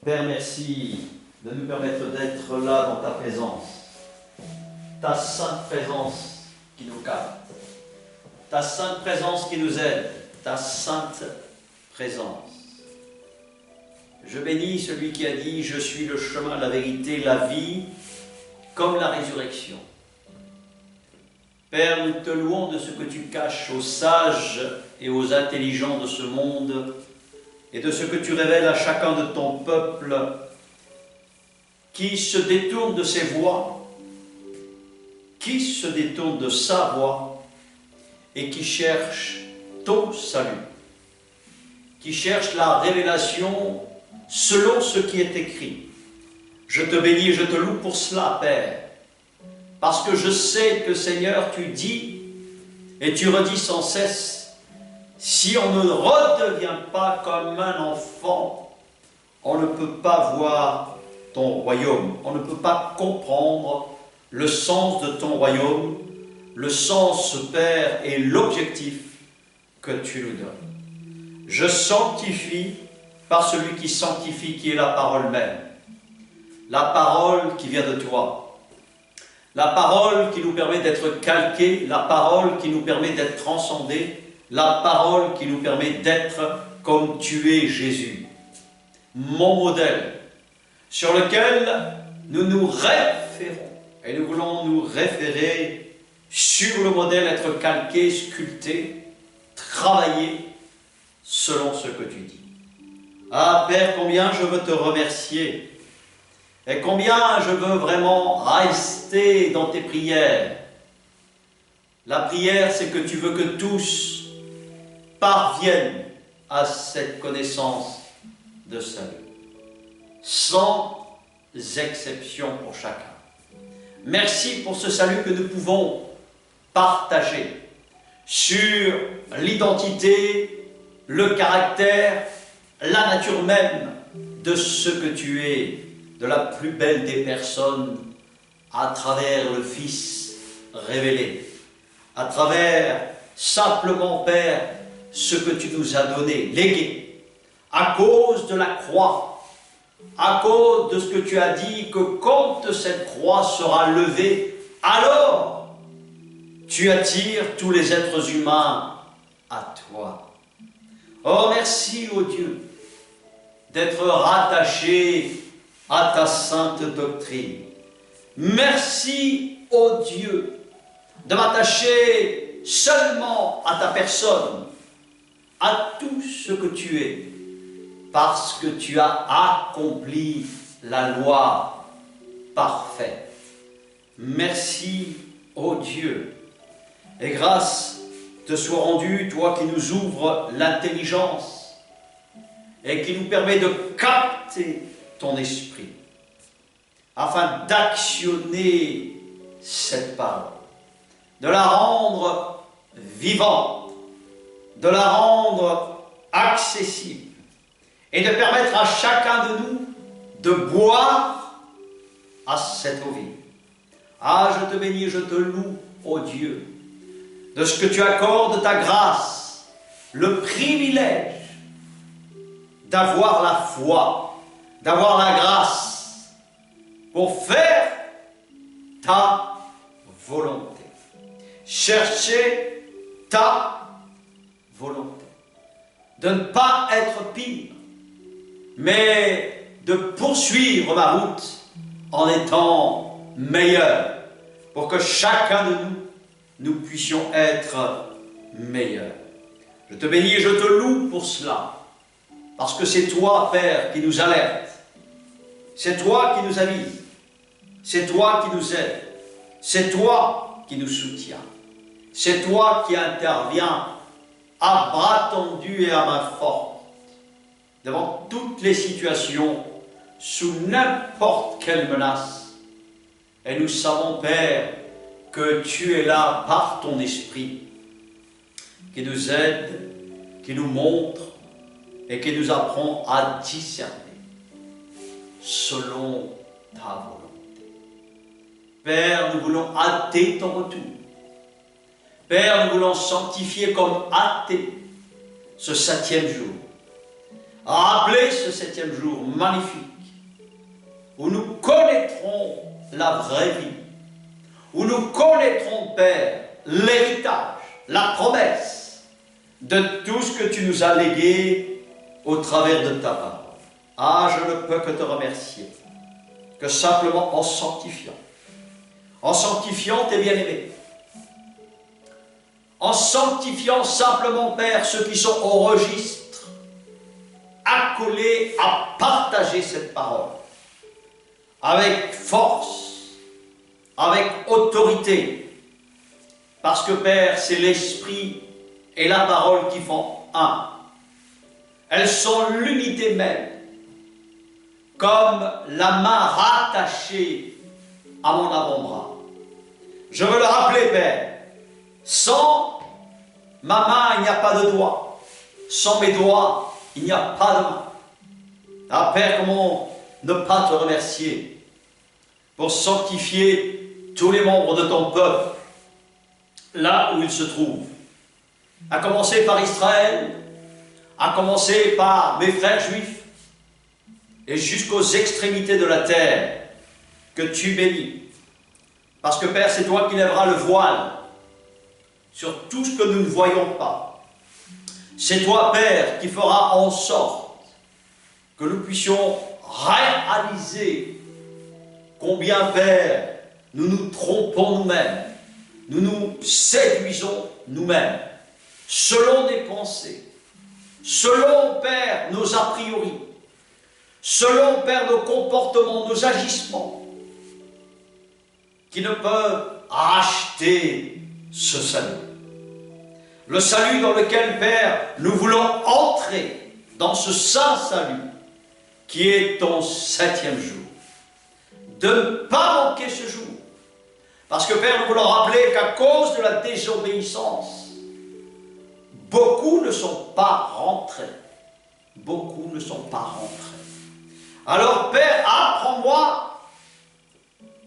Père, merci de nous permettre d'être là dans ta présence, ta sainte présence qui nous capte, ta sainte présence qui nous aide, ta sainte présence. Je bénis celui qui a dit « Je suis le chemin, la vérité, la vie, comme la résurrection ». Père, nous te louons de ce que tu caches aux sages et aux intelligents de ce monde et de ce que tu révèles à chacun de ton peuple qui se détourne de ses voies, qui se détourne de sa voie et qui cherche ton salut, qui cherche la révélation selon ce qui est écrit. Je te bénis et je te loue pour cela, Père, parce que je sais que, Seigneur, tu dis et tu redis sans cesse, si on ne redevient pas comme un enfant, on ne peut pas voir ton royaume, on ne peut pas comprendre le sens de ton royaume, le sens, Père, et l'objectif que tu nous donnes. Je sanctifie par celui qui sanctifie, qui est la parole même, la parole qui vient de toi, la parole qui nous permet d'être calqués, la parole qui nous permet d'être transcendés, la parole qui nous permet d'être comme tu es, Jésus, mon modèle, sur lequel nous nous référons. Et nous voulons nous référer sur le modèle, être calqué, sculpté, travailler selon ce que tu dis. Ah Père, combien je veux te remercier et combien je veux vraiment rester dans tes prières. La prière, c'est que tu veux que tous parviennent à cette connaissance de salut, sans exception pour chacun. Merci pour ce salut que nous pouvons partager sur l'identité, le caractère, la nature même de ce que tu es, de la plus belle des personnes, à travers le Fils révélé, à travers simplement, Père, ce que tu nous as donné, légué, à cause de la croix, à cause de ce que tu as dit, que quand cette croix sera levée, alors tu attires tous les êtres humains à toi. Oh, merci, ô Dieu, d'être rattaché à ta sainte doctrine. Merci, ô Dieu, de m'attacher seulement à ta personne, à tout ce que tu es, parce que tu as accompli la loi parfaite. Merci, ô Dieu, et grâce te soit rendue, toi qui nous ouvres l'intelligence et qui nous permet de capter ton esprit, afin d'actionner cette parole, de la rendre vivante, de la rendre accessible, et de permettre à chacun de nous de boire à cette eau vive. Ah, je te bénis, je te loue, ô Dieu, de ce que tu accordes ta grâce, le privilège d'avoir la foi, d'avoir la grâce pour faire ta volonté. Chercher ta volonté. De ne pas être pire, mais de poursuivre ma route en étant meilleur, pour que chacun de nous puissions être meilleurs. Je te bénis et je te loue pour cela, parce que c'est toi, Père, qui nous alerte, c'est toi qui nous avise, c'est toi qui nous aide, c'est toi qui nous soutient, c'est toi qui interviens à bras tendus et à main forte, devant toutes les situations, sous n'importe quelle menace. Et nous savons, Père, que tu es là par ton esprit, qui nous aide, qui nous montre et qui nous apprend à discerner selon ta volonté. Père, nous voulons hâter ton retour. Père, nous voulons sanctifier comme hâter ce 7e jour. Rappeler ce 7e jour magnifique où nous connaîtrons la vraie vie, où nous connaîtrons, Père, l'héritage, la promesse de tout ce que tu nous as légué au travers de ta parole. Ah, je ne peux que te remercier, que simplement en sanctifiant tes bien-aimés, en sanctifiant simplement, Père, ceux qui sont au registre, accolés à partager cette parole, avec force, avec autorité, parce que, Père, c'est l'Esprit et la parole qui font un. Elles sont l'unité même, comme la main rattachée à mon avant-bras. Je veux le rappeler, Père, sans ma main, il n'y a pas de doigt. Sans mes doigts, il n'y a pas de main. Ah, Père, comment ne pas te remercier pour sanctifier tous les membres de ton peuple, là où ils se trouvent. À commencer par Israël, à commencer par mes frères juifs, et jusqu'aux extrémités de la terre, que tu bénis. Parce que, Père, c'est toi qui lèveras le voile sur tout ce que nous ne voyons pas. C'est toi, Père, qui feras en sorte que nous puissions réaliser combien, Père, nous nous trompons nous-mêmes, nous nous séduisons nous-mêmes, selon des pensées, selon, Père, nos a priori, selon, Père, nos comportements, nos agissements, qui ne peuvent racheter ce salut. Le salut dans lequel, Père, nous voulons entrer dans ce saint salut, qui est ton 7e jour. De ne pas manquer ce jour. Parce que, Père, nous voulons rappeler qu'à cause de la désobéissance, beaucoup ne sont pas rentrés. Beaucoup ne sont pas rentrés. Alors, Père, apprends-moi,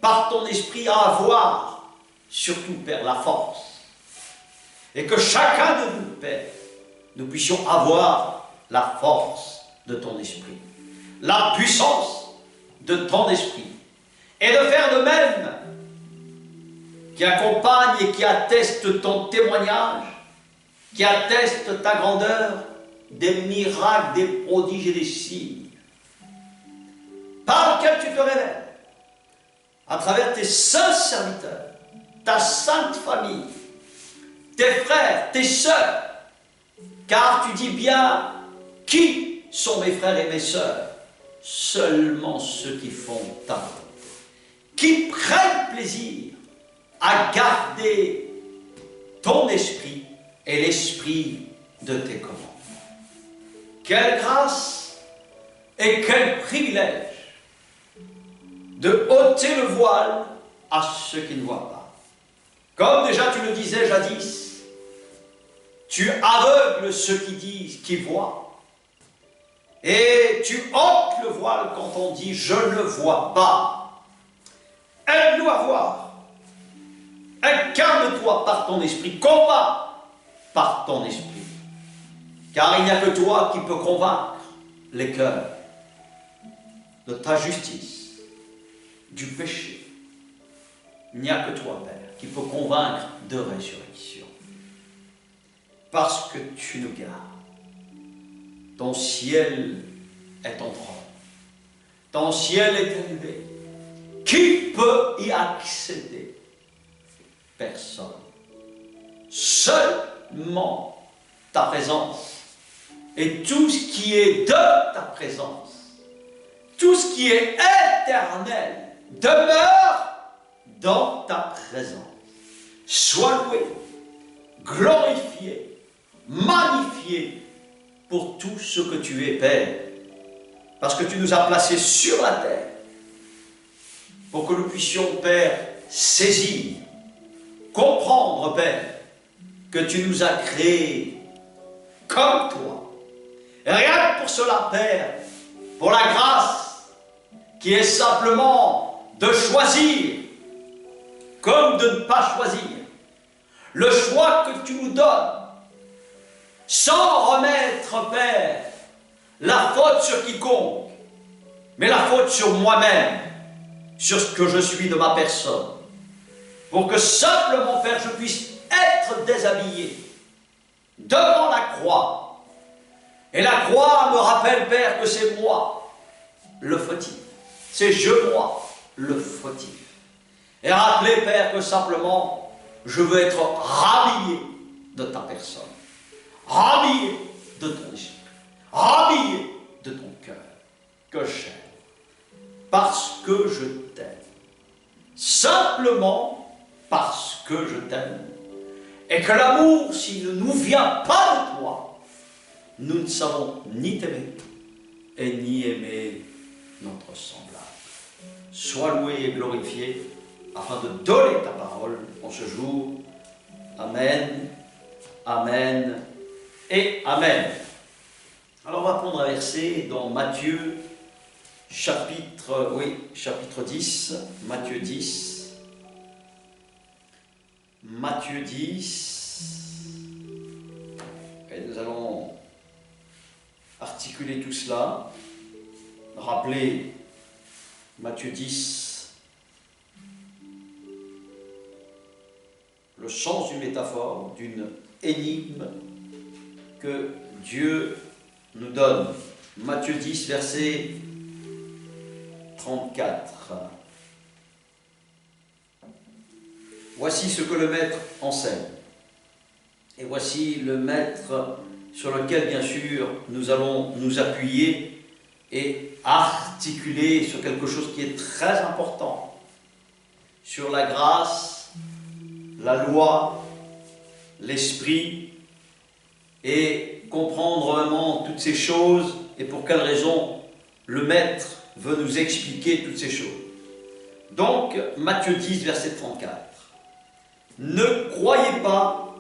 par ton esprit, à avoir, surtout, Père, la force. Et que chacun de nous, Père, nous puissions avoir la force de ton esprit, la puissance de ton esprit, et de faire de même, qui accompagne et qui atteste ton témoignage, qui atteste ta grandeur, des miracles, des prodiges et des signes, par lesquels tu te révèles, à travers tes saints serviteurs, ta sainte famille, tes frères, tes sœurs, car tu dis bien, qui sont mes frères et mes sœurs? Seulement ceux qui font ta volonté, qui prennent plaisir à garder ton esprit et l'esprit de tes commandements. Quelle grâce et quel privilège de ôter le voile à ceux qui ne voient pas. Comme déjà tu le disais jadis, tu aveugles ceux qui disent, qui voient, et tu ôtes le voile quand on dit « je ne vois pas ». Aide-nous à voir. Incarne-toi par ton esprit, combat par ton esprit. Car il n'y a que toi qui peux convaincre les cœurs de ta justice, du péché. Il n'y a que toi, Père, qui peut convaincre de résurrection. Parce que tu nous gardes. Ton ciel est ton trône. Ton ciel est élevé. Qui peut y accéder? Personne. Seulement ta présence et tout ce qui est de ta présence, tout ce qui est éternel, demeure dans ta présence. Sois loué, glorifié, magnifié pour tout ce que tu es, Père, parce que tu nous as placés sur la terre pour que nous puissions, Père, saisir, comprendre, Père, que tu nous as créés comme toi. Et rien que pour cela, Père, pour la grâce qui est simplement de choisir comme de ne pas choisir. Le choix que tu nous donnes, sans remettre, Père, la faute sur quiconque, mais la faute sur moi-même, sur ce que je suis de ma personne, pour que simplement, Père, je puisse être déshabillé devant la croix. Et la croix me rappelle, Père, que c'est moi le fautif. C'est moi le fautif. Et rappelez, Père, que simplement, je veux être rhabillé de ta personne, rhabillé de ton esprit, rhabillé de ton cœur, que j'aime, parce que je t'aime. Simplement parce que je t'aime. Et que l'amour, s'il ne nous vient pas de toi, nous ne savons ni t'aimer et ni aimer notre semblable. Sois loué et glorifié afin de donner ta parole en ce jour. Amen, Amen et Amen. Alors on va prendre un verset dans Matthieu, chapitre 10, Matthieu 10. Matthieu 10. Et nous allons articuler tout cela. Rappelez Matthieu 10, le sens d'une métaphore, d'une énigme que Dieu nous donne. Matthieu 10, verset 34. Voici ce que le maître enseigne. Et voici le maître sur lequel, bien sûr, nous allons nous appuyer et articuler sur quelque chose qui est très important, sur la grâce, la loi, l'esprit, et comprendre vraiment toutes ces choses et pour quelle raison le maître veut nous expliquer toutes ces choses. Donc, Matthieu 10, verset 34. Ne croyez pas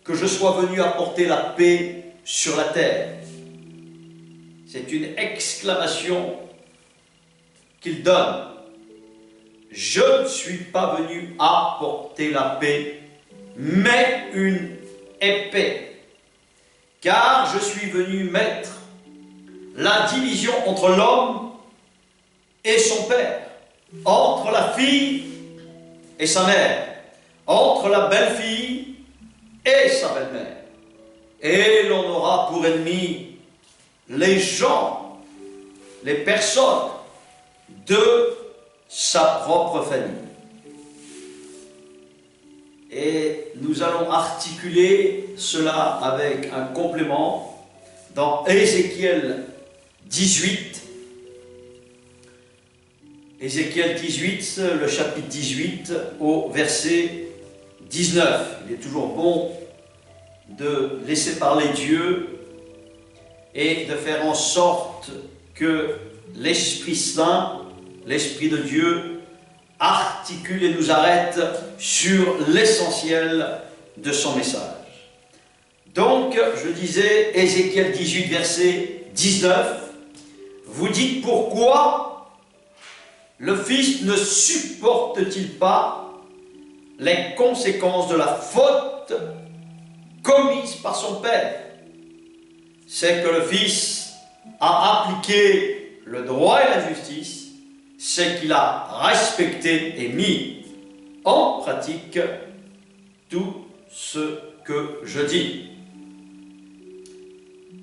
que je sois venu apporter la paix sur la terre. C'est une exclamation qu'il donne. Je ne suis pas venu apporter la paix, mais une épée. Car je suis venu mettre la division entre l'homme et son père, entre la fille et sa mère, entre la belle-fille et sa belle-mère. Et l'on aura pour ennemis les gens, les personnes de sa propre famille. Et nous allons articuler cela avec un complément dans Ézéchiel 18. Ézéchiel 18, le chapitre 18, au verset 19. Il est toujours bon de laisser parler Dieu et de faire en sorte que l'Esprit Saint, l'Esprit de Dieu, articule et nous arrête sur l'essentiel de son message. Donc, je disais, Ézéchiel 18, verset 19, vous dites pourquoi le Fils ne supporte-t-il pas les conséquences de la faute commise par son Père? C'est que le Fils a appliqué le droit et la justice, c'est qu'il a respecté et mis en pratique tout ce que je dis.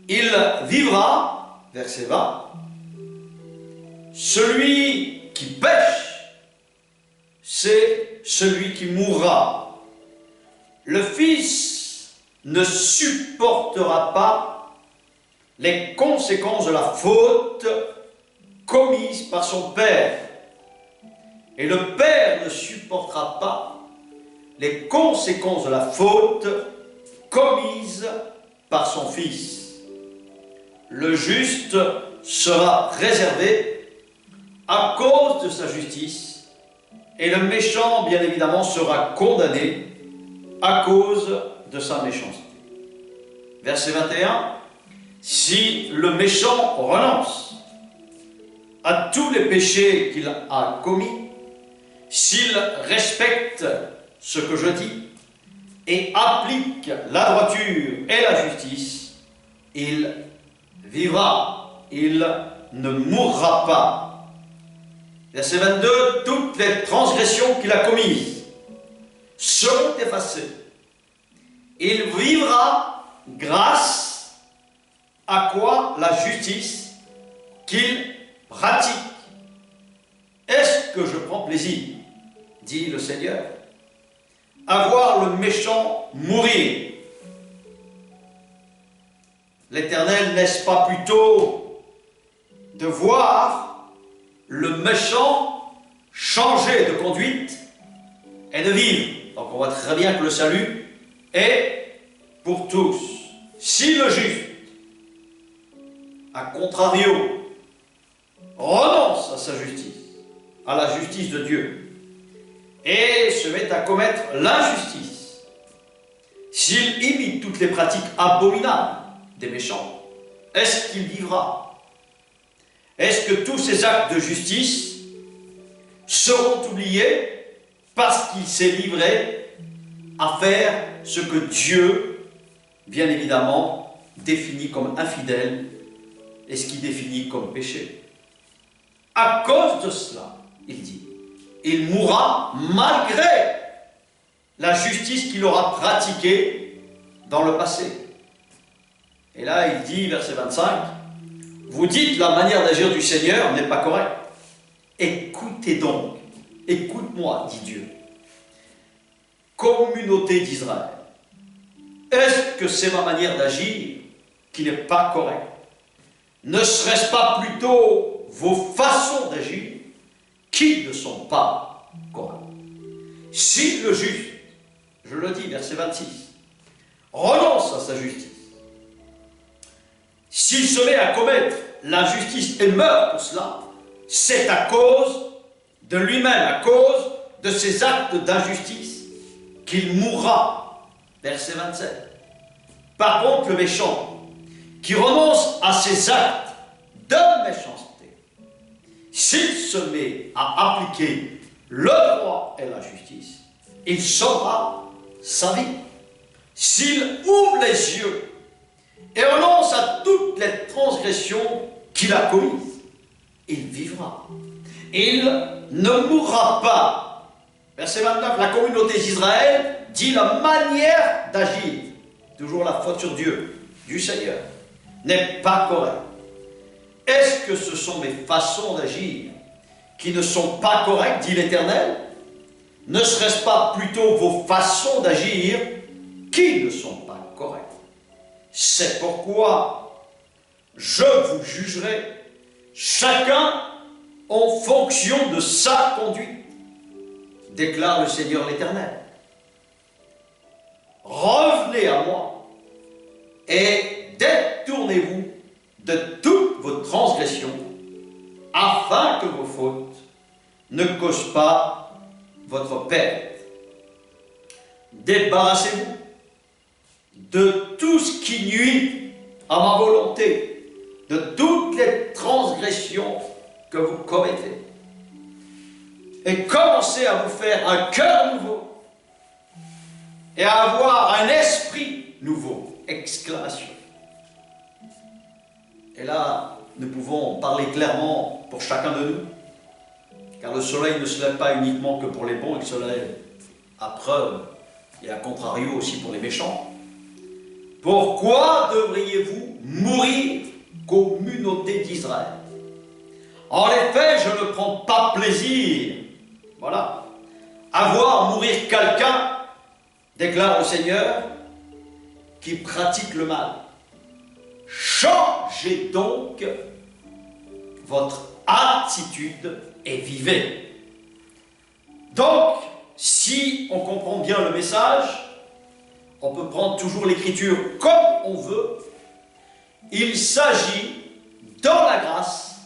Il vivra, verset 20, celui qui pêche, c'est celui qui mourra. Le Fils ne supportera pas les conséquences de la faute commise par son Père. Et le Père ne supportera pas les conséquences de la faute commise par son Fils. Le juste sera préservé à cause de sa justice, et le méchant, bien évidemment, sera condamné à cause de sa méchanceté. Verset 21. Si le méchant renonce à tous les péchés qu'il a commis, s'il respecte ce que je dis et applique la droiture et la justice, il vivra, il ne mourra pas. Verset 22, toutes les transgressions qu'il a commises seront effacées. Il vivra grâce à quoi? La justice qu'il pratique. Est-ce que je prends plaisir, dit le Seigneur, à voir le méchant mourir? L'Éternel n'est-ce pas plutôt de voir le méchant changer de conduite et de vivre? Donc on voit très bien que le salut est pour tous. Si le juste, à contrario, renonce à sa justice, à la justice de Dieu, et se met à commettre l'injustice, s'il imite toutes les pratiques abominables des méchants, est-ce qu'il vivra? Est-ce que tous ces actes de justice seront oubliés parce qu'il s'est livré à faire ce que Dieu, bien évidemment, définit comme infidèle et ce qu'il définit comme péché? À cause de cela, il dit, il mourra malgré la justice qu'il aura pratiquée dans le passé. Et là, il dit, verset 25, vous dites la manière d'agir du Seigneur n'est pas correcte. Écoutez donc, écoute-moi, dit Dieu. Communauté d'Israël, est-ce que c'est ma manière d'agir qui n'est pas correcte? Ne serait-ce pas plutôt vos façons d'agir qui ne sont pas correctes? Si le juste, je le dis, verset 26, renonce à sa justice, s'il se met à commettre l'injustice et meurt pour cela, c'est à cause de lui-même, à cause de ses actes d'injustice, qu'il mourra. Verset 27. Par contre, le méchant, qui renonce à ses actes de méchanceté, s'il se met à appliquer le droit et la justice, il saura sa vie. S'il ouvre les yeux et renonce à toutes les transgressions qu'il a commises, il vivra. Il ne mourra pas. Verset 29, la communauté d'Israël dit la manière d'agir, toujours la faute sur Dieu, du Seigneur, n'est pas correcte. Est-ce que ce sont mes façons d'agir qui ne sont pas correctes, dit l'Éternel? Ne serait-ce pas plutôt vos façons d'agir qui ne sont pas correctes? C'est pourquoi je vous jugerai chacun en fonction de sa conduite, déclare le Seigneur l'Éternel. Revenez à moi et détournez-vous de toutes vos transgressions, afin que vos fautes ne causent pas votre perte. Débarrassez-vous de tout ce qui nuit à ma volonté, de toutes les transgressions que vous commettez, et commencez à vous faire un cœur nouveau et à avoir un esprit nouveau. Exclamation. Et là, nous pouvons parler clairement pour chacun de nous, car le soleil ne se lève pas uniquement que pour les bons, il se lève à preuve et à contrario aussi pour les méchants. Pourquoi devriez-vous mourir, communauté d'Israël? En effet, je ne prends pas plaisir, voilà, à voir mourir quelqu'un, déclare le Seigneur, qui pratique le mal. Changez donc votre attitude et vivez. Donc, si on comprend bien le message, on peut prendre toujours l'écriture comme on veut. Il s'agit, dans la grâce,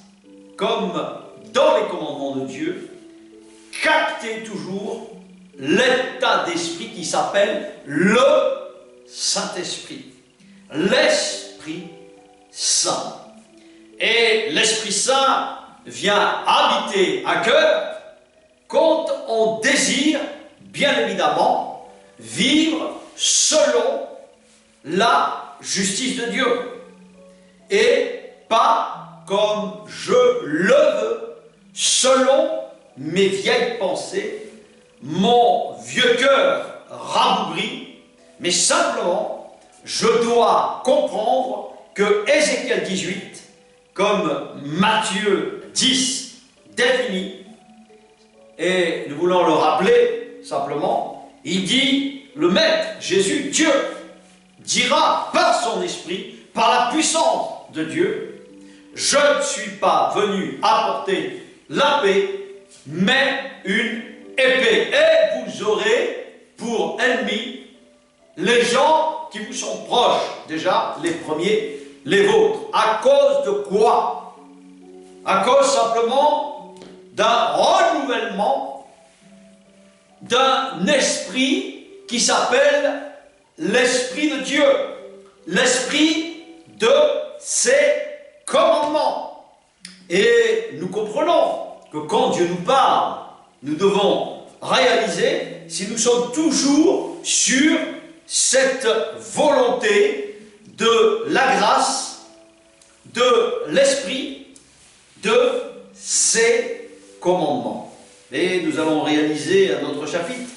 comme dans les commandements de Dieu, capter toujours l'état d'esprit qui s'appelle le Saint-Esprit. L'Esprit Saint. Et l'Esprit Saint vient habiter à cœur quand on désire, bien évidemment, vivre selon la justice de Dieu et pas comme je le veux, selon mes vieilles pensées, mon vieux cœur rabougri, mais simplement, je dois comprendre que Ézéchiel 18, comme Matthieu 10 définit, et nous voulons le rappeler simplement, il dit, le Maître, Jésus, Dieu, dira par son esprit, par la puissance de Dieu, je ne suis pas venu apporter la paix, mais une épée. Et vous aurez pour ennemis les gens qui vous sont proches, déjà les premiers, les vôtres. À cause de quoi? À cause simplement d'un renouvellement d'un esprit qui s'appelle l'Esprit de Dieu, l'Esprit de ses commandements. Et nous comprenons que quand Dieu nous parle, nous devons réaliser si nous sommes toujours sur cette volonté de la grâce, de l'Esprit, de ses commandements. Et nous allons réaliser un autre chapitre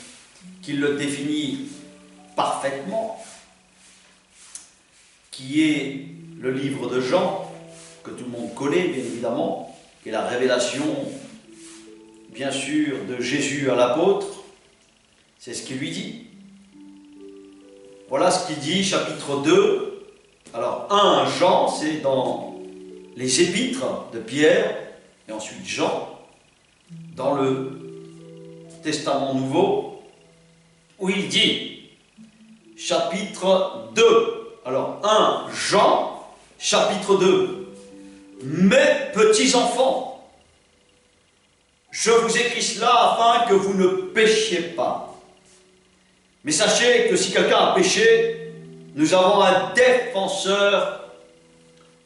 qui le définit parfaitement, qui est le livre de Jean, que tout le monde connaît bien évidemment, qui est la révélation bien sûr de Jésus à l'apôtre. C'est ce qu'il lui dit. Voilà ce qu'il dit, chapitre 2. Alors 1 Jean, c'est dans les épîtres de Pierre, et ensuite Jean, dans le Testament Nouveau, où il dit, chapitre 2, alors 1 Jean, chapitre 2, mes petits enfants, je vous écris cela afin que vous ne péchiez pas. Mais sachez que si quelqu'un a péché, nous avons un défenseur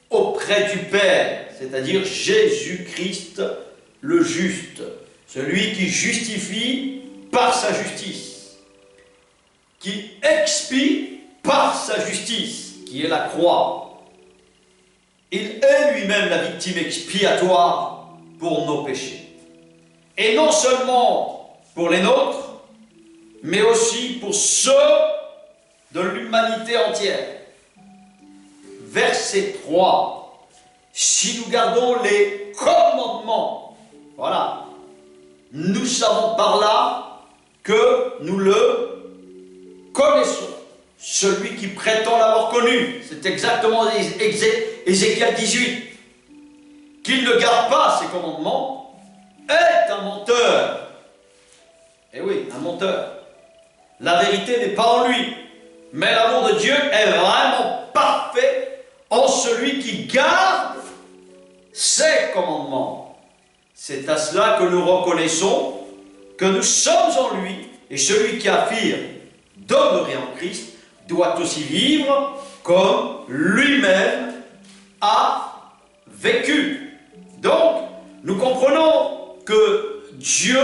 auprès du Père, c'est-à-dire Jésus-Christ le juste, celui qui justifie par sa justice, qui expie par sa justice, qui est la croix. Il est lui-même la victime expiatoire pour nos péchés. Et non seulement pour les nôtres, mais aussi pour ceux de l'humanité entière. Verset 3. Si nous gardons les commandements, voilà, nous savons par là que nous le connaissons. Celui qui prétend l'avoir connu, c'est exactement Ézéchiel 18. Qu'il ne garde pas ses commandements est un menteur. Eh oui, un menteur. La vérité n'est pas en lui, mais l'amour de Dieu est vraiment parfait en celui qui garde ses commandements. C'est à cela que nous reconnaissons que nous sommes en lui, et celui qui affirme demeurer en Christ doit aussi vivre comme lui-même a vécu. Donc, nous comprenons que Dieu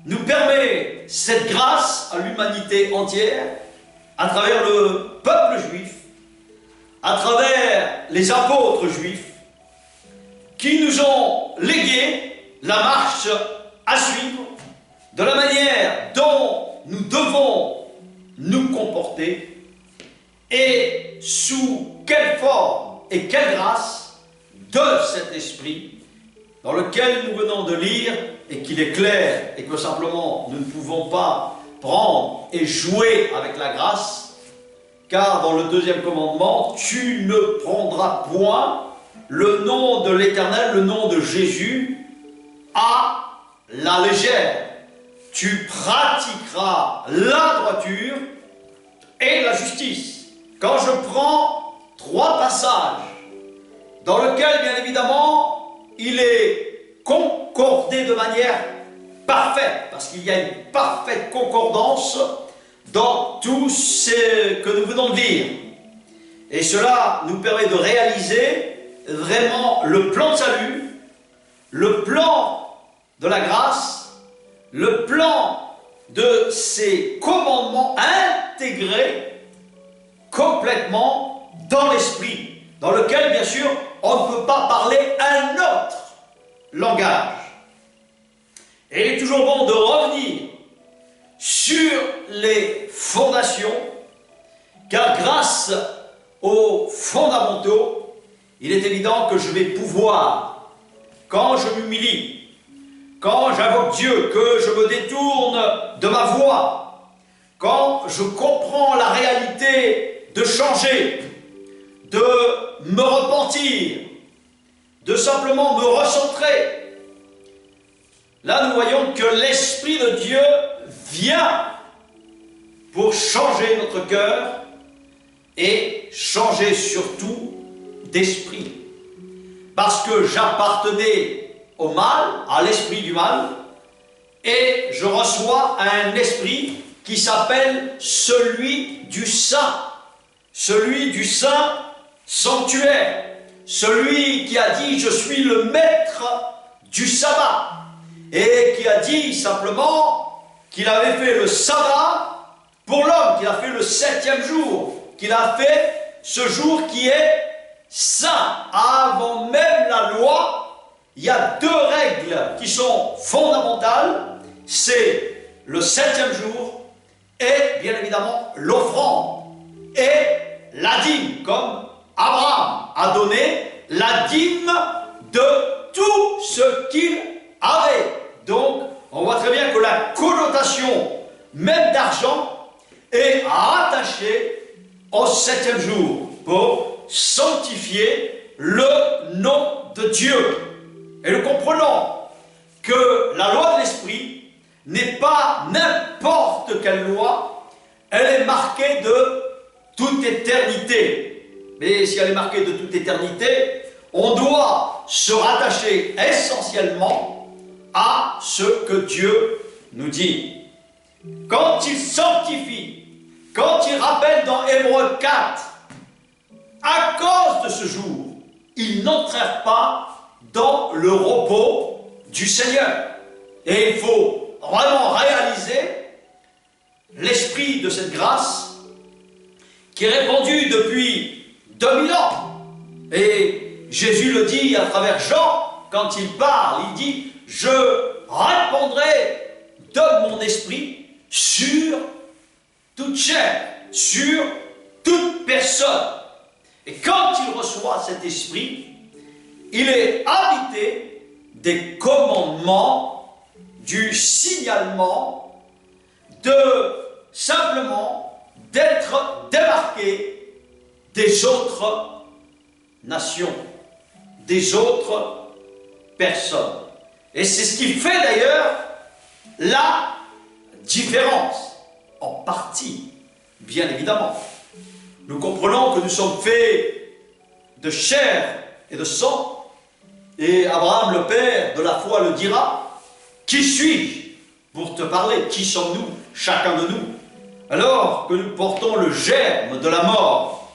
nous permet cette grâce à l'humanité entière à travers le peuple juif, à travers les apôtres juifs qui nous ont légué la marche à suivre, de la manière dont nous devons nous comporter et sous quelle forme et quelle grâce de cet esprit dans lequel nous venons de lire et qu'il est clair et que simplement nous ne pouvons pas prendre et jouer avec la grâce, car dans le deuxième commandement, tu ne prendras point le nom de l'Éternel, le nom de Jésus, à la légère. Tu pratiqueras la droiture et la justice. Quand je prends 3 passages dans lesquels, bien évidemment, il est concordé de manière parfaite, parce qu'il y a une parfaite concordance dans tout ce que nous venons de dire. Et cela nous permet de réaliser vraiment le plan de salut, le plan de la grâce, le plan de ces commandements intégrés complètement dans l'esprit, dans lequel, bien sûr, on ne peut pas parler un autre langage. Et il est toujours bon de revenir sur les fondations, car grâce aux fondamentaux, il est évident que je vais pouvoir, quand je m'humilie, quand j'invoque Dieu, que je me détourne de ma voie, quand je comprends la réalité de changer, de me repentir, de simplement me recentrer. Là, nous voyons que l'Esprit de Dieu vient pour changer notre cœur et changer surtout d'esprit. Parce que j'appartenais au mal, à l'esprit du mal, et je reçois un esprit qui s'appelle celui du Saint, celui du Saint sanctuaire, celui qui a dit « je suis le maître du sabbat » et qui a dit simplement qu'il avait fait le sabbat pour l'homme, qu'il a fait le 7e jour, qu'il a fait ce jour qui est saint. Avant même la loi, il y a 2 règles qui sont fondamentales, c'est le 7e jour et bien évidemment l'offrande et la dîme, comme Abraham a donné la dîme de tout ce qu'il avait. Donc, on voit très bien que la connotation même d'argent est rattachée au 7e jour pour sanctifier le nom de Dieu. Et nous comprenons que la loi de l'Esprit n'est pas n'importe quelle loi, elle est marquée de toute éternité. Mais si elle est marquée de toute éternité, on doit se rattacher essentiellement à ce que Dieu nous dit. Quand il sanctifie, quand il rappelle dans Hébreux 4, à cause de ce jour, ils n'entrèrent pas dans le repos du Seigneur. Et il faut vraiment réaliser l'esprit de cette grâce qui est répandue depuis 2000 ans. Et Jésus le dit à travers Jean, quand il parle, il dit « Je répandrai de mon esprit sur toute chair, sur toute personne. » Et quand il reçoit cet esprit, il est habité des commandements, du signalement, de simplement d'être démarqué des autres nations, des autres personnes. Et c'est ce qui fait d'ailleurs la différence, en partie, bien évidemment. Nous comprenons que nous sommes faits de chair et de sang, et Abraham le père de la foi le dira, « Qui suis-je pour te parler? Qui sommes-nous, chacun de nous ?» Alors que nous portons le germe de la mort,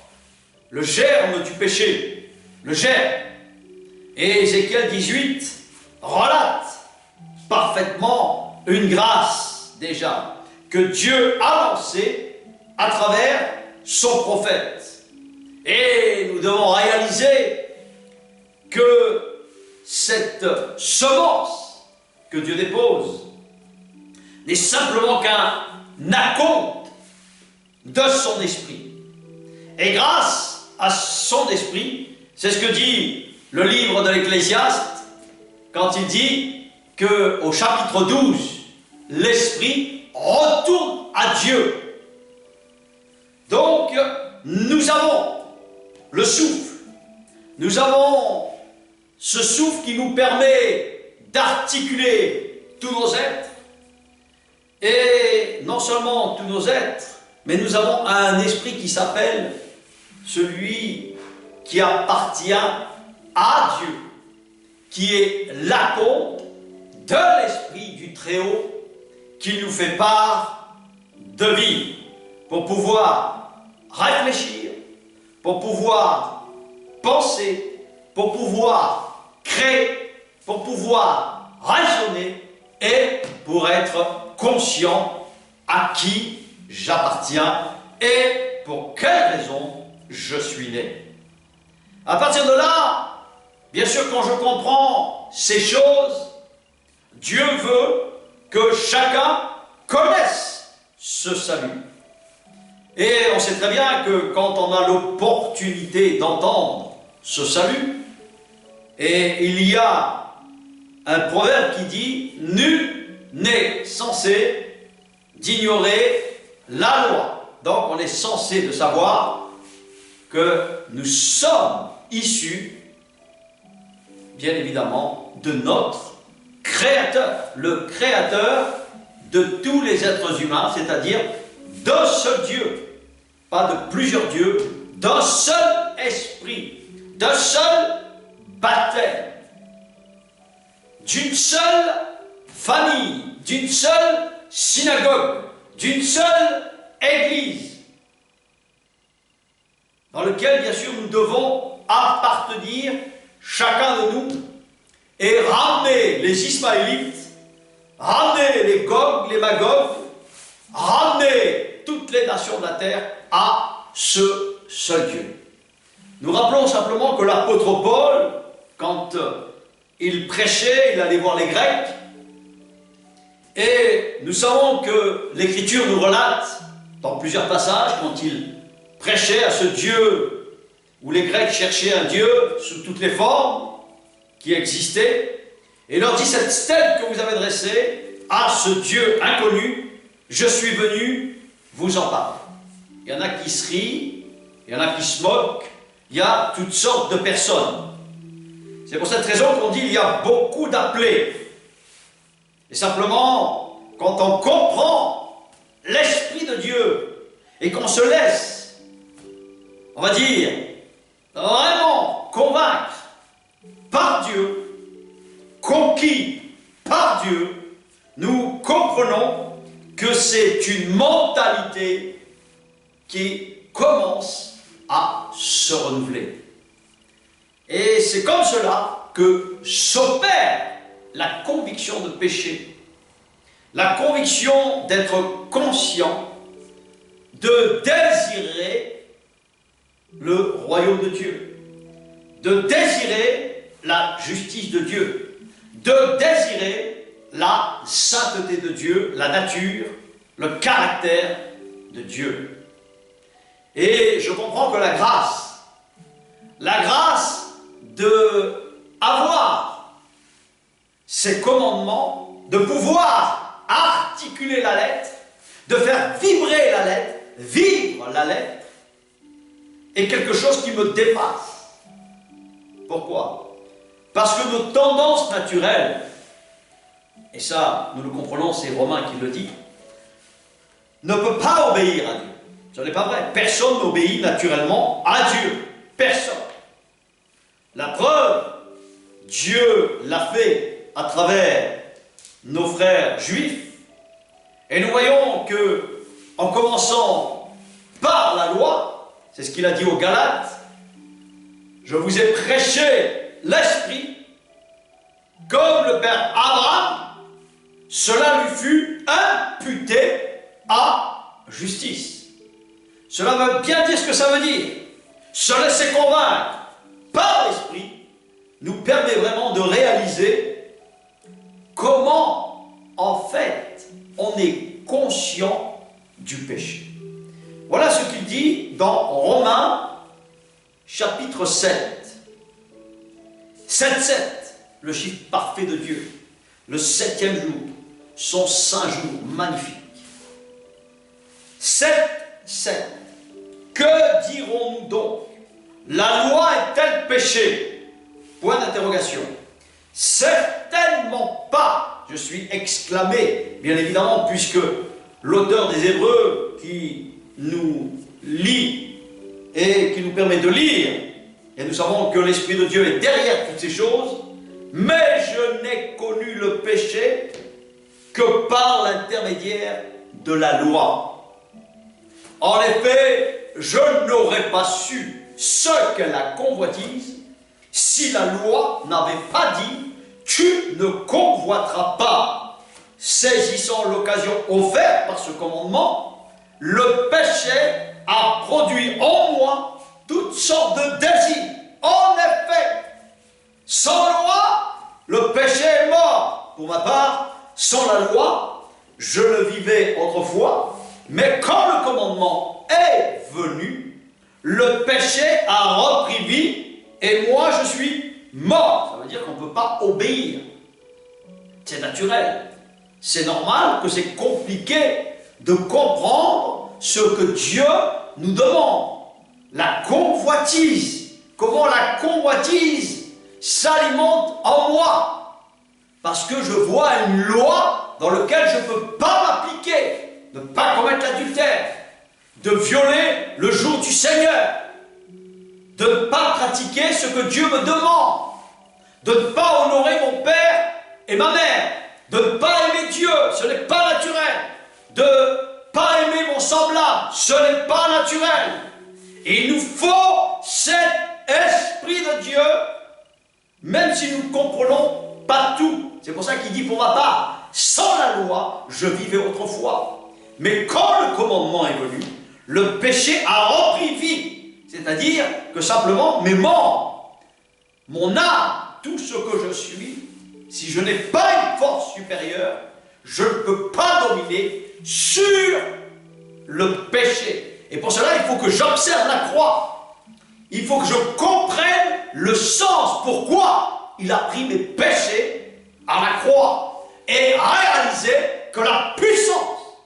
le germe du péché, le germe. Et Ézéchiel 18 relate parfaitement une grâce déjà que Dieu a lancée à travers son prophète. Et nous devons réaliser que cette semence que Dieu dépose n'est simplement qu'un acompte de son esprit. Et grâce à son esprit, c'est ce que dit le livre de l'Ecclésiaste quand il dit qu'au chapitre 12, l'esprit retourne à Dieu. Donc, nous avons le souffle. Nous avons ce souffle qui nous permet d'articuler tous nos êtres. Et non seulement tous nos êtres, mais nous avons un esprit qui s'appelle celui qui appartient à Dieu, qui est l'acompte de l'Esprit du Très-Haut qui nous fait part de vivre pour pouvoir réfléchir, pour pouvoir penser, pour pouvoir créer, pour pouvoir raisonner et pour être conscient à qui j'appartiens et pour quelle raison je suis né. À partir de là, bien sûr, quand je comprends ces choses, Dieu veut que chacun connaisse ce salut. Et on sait très bien que quand on a l'opportunité d'entendre ce salut, et il y a un proverbe qui dit « Nul n'est censé d'ignorer la loi ». Donc on est censé de savoir que nous sommes issus, bien évidemment, de notre Créateur, le Créateur de tous les êtres humains, c'est-à-dire d'un seul Dieu. Pas de plusieurs dieux, d'un seul esprit, d'un seul baptême, d'une seule famille, d'une seule synagogue, d'une seule église, dans lequel, bien sûr, nous devons appartenir, chacun de nous, et ramener les Ismaélites, ramener les Gog, les Magog, ramener toutes les nations de la terre à ce seul Dieu. Nous rappelons simplement que l'apôtre Paul, quand il prêchait, il allait voir les Grecs, et nous savons que l'Écriture nous relate, dans plusieurs passages, quand il prêchait à ce Dieu, où les Grecs cherchaient un Dieu sous toutes les formes qui existaient, et leur dit: cette stèle que vous avez dressée à ce Dieu inconnu, je suis venu vous en parler. Il y en a qui se rient, il y en a qui se moquent, il y a toutes sortes de personnes. C'est pour cette raison qu'on dit qu'il y a beaucoup d'appelés. Et simplement, quand on comprend l'Esprit de Dieu et qu'on se laisse, on va dire, vraiment convaincre par Dieu, conquis par Dieu, nous comprenons que c'est une mentalité qui commence à se renouveler. Et c'est comme cela que s'opère la conviction de péché, la conviction d'être conscient, de désirer le royaume de Dieu, de désirer la justice de Dieu, de désirer la sainteté de Dieu, la nature, le caractère de Dieu. Et je comprends que la grâce de avoir ces commandements, de pouvoir articuler la lettre, de faire vibrer la lettre, vivre la lettre, est quelque chose qui me dépasse. Pourquoi? Parce que nos tendances naturelles, et ça nous le comprenons, c'est Romain qui le dit, ne peut pas obéir à Dieu. Ce n'est pas vrai. Personne n'obéit naturellement à Dieu. Personne. La preuve, Dieu l'a fait à travers nos frères juifs. Et nous voyons que, en commençant par la loi, c'est ce qu'il a dit aux Galates, je vous ai prêché l'Esprit, comme le Père Abraham, cela lui fut imputé à justice. Cela veut bien dire ce que ça veut dire. Se laisser convaincre par l'Esprit nous permet vraiment de réaliser comment, en fait, on est conscient du péché. Voilà ce qu'il dit dans Romains, chapitre 7. 7, le chiffre parfait de Dieu. Le 7e jour, son saint jour magnifique. 7. Que dirons-nous donc? La loi est-elle péché? Point d'interrogation. Certainement pas. Je suis exclamé, bien évidemment, puisque l'auteur des Hébreux qui nous lit et qui nous permet de lire, et nous savons que l'Esprit de Dieu est derrière toutes ces choses, mais je n'ai connu le péché que par l'intermédiaire de la loi. En effet, je n'aurais pas su ce qu'est la convoitise si la loi n'avait pas dit « Tu ne convoiteras pas ». Saisissant l'occasion offerte par ce commandement, le péché a produit en moi toutes sortes de désirs, en effet, sans loi, le péché est mort. Pour ma part, sans la loi, je le vivais autrefois, mais quand le commandement est venu, le péché a repris vie et moi je suis mort. Ça veut dire qu'on ne peut pas obéir. C'est naturel. C'est normal que c'est compliqué de comprendre ce que Dieu nous demande. La convoitise. Comment la convoitise s'alimente en moi. Parce que je vois une loi dans laquelle je ne peux pas m'appliquer. De ne pas commettre l'adultère. De violer le jour du Seigneur. De ne pas pratiquer ce que Dieu me demande. De ne pas honorer mon père et ma mère. De ne pas aimer Dieu, ce n'est pas naturel. De ne pas aimer mon semblable, ce n'est pas naturel. Et il nous faut cet esprit de Dieu, même si nous ne comprenons pas tout. C'est pour ça qu'il dit pour ma part, sans la loi, je vivais autrefois. Mais quand le commandement est venu, le péché a repris vie. C'est-à-dire que simplement mes membres, mon âme, tout ce que je suis, si je n'ai pas une force supérieure, je ne peux pas dominer sur le péché. Et pour cela, il faut que j'observe la croix. Il faut que je comprenne le sens, pourquoi il a pris mes péchés à la croix. Et réaliser que la puissance